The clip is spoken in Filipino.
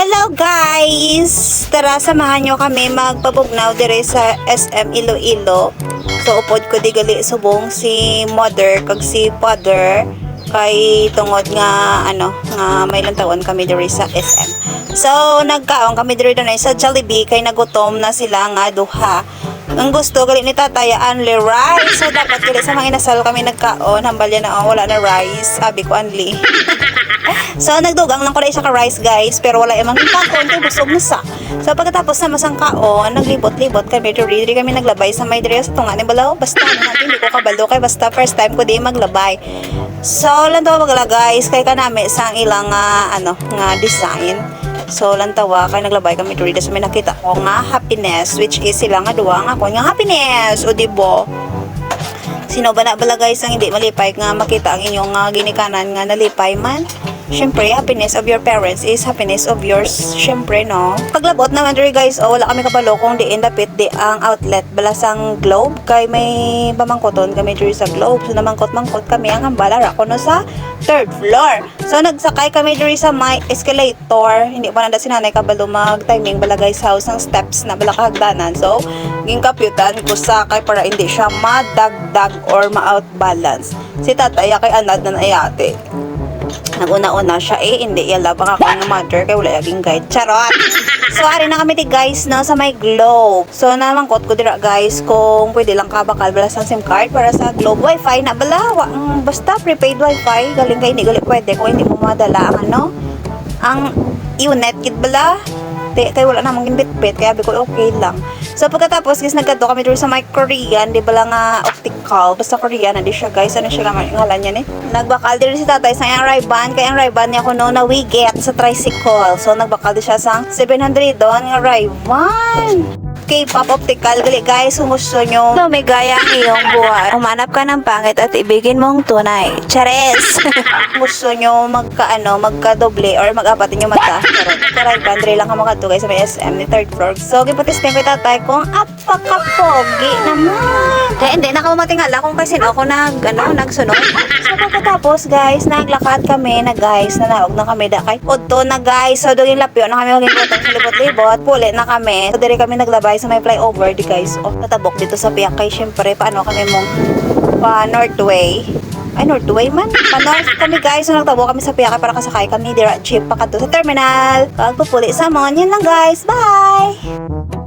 Hello guys! Tara, samahan nyo kami magpabugnaw dire sa SM Iloilo. So, upod ko di gali subong si mother kag si father kay tungod nga nga may lantawan kami dire sa SM. So, nagkaon kami dire na sa Jollibee kay nagutom na sila nga duha. Ang gusto gali ni tatay only rice. So, dapat gali sa mga inasal kami nagkaon. Hambal yan na wala na rice. Sabi ko only. So, nagdugang lang ko na isa ka rice guys, pero wala emang kakon, kay busog na sa. So, pagkatapos na masang kaon, naglibot-libot kami, diri kami naglabay sa may diri sa tunga ni Balaw. Basta natin, hindi ko kabalo kay basta first time ko di maglabay. So, lantawa magala guys, kay kanami sa ilang nga design. So, lantawa kay naglabay kami diri sa may nakita ko nga happiness, which is sila nga duwa nga ko nga happiness, o dibo. Sino ba na bala guys ang hindi malipay nga makita ang inyong ginikanan nga nalipay man? Siyempre, happiness of your parents is happiness of yours. Siyempre, no? Paglabot naman diri guys, wala kami kabalo kung diin dapit di ang outlet balasang Globe. Kay may pamangkoton kami diri sa Globe. So, namangkot-mangkot kami ang hambalara ko no sa third floor. So, nagsakay kami diri sa may escalator. Hindi pa nanda sinanay kabalo mag-timing bala guys house ng steps na bala kahagdanan. So, gingkapyutan ko sakay para hindi siya madagdag or ma-outbalance. Si tatay kay anad na ayate. Naguna-una siya hindi yala baka ako ng mother kay wala yaging guide. Charot! So, ari na kami di guys no, sa may Globe. So, namangkot ko dira guys kung pwede lang kabakal bala sa SIM card para sa Globe Wi-Fi na bala. Basta prepaid Wi-Fi. Galing kay hindi gali pwede kung hindi mo madala ang unit kit bala. Kaya wala namang ginbit-bit kaya sabi ko okay lang. So pagkatapos guys nagkadto kami dito sa my Korean, di ba lang optical, basta Korean na di siya guys, ano siya ngalan niya nagbakal din si tatay sa yung Ray-Ban, kaya ang Ray-Ban niya ko no na wiget sa tricycle. So nagbakal din siya sa 700 doon ng Ray-Ban. K-pop optical gali guys, kung gusto nyo lumigaya ang iyong buhay, umanap ka ng pangit at ibigin mong tunay. Chares! Gusto nyo magka-doble or mag-apat nyo mata, Ray-Ban lang ka makadto guys sa may SM ni third floor. So gipatisting ko tatay kung apaka-pogi naman. Kaya hindi nakamatingala kung kasi ako nagsunod. So pagkatapos guys, naglakad kami na guys, nanaog na kami da kay Udto na guys. So doon lapyo na kami maging butang sa libot-libot, puli na kami. So diri kami naglabay sa may flyover di guys. Natabok dito sa Piak kay syempre paano kami mong pa Northway. Ay, Northway man. Pa-north kami guys. So, nagtabo kami sa Piak para kasakay kami. Dira jeep pa kadto sa terminal. Pagpupuli sa mon. Yan lang guys. Bye!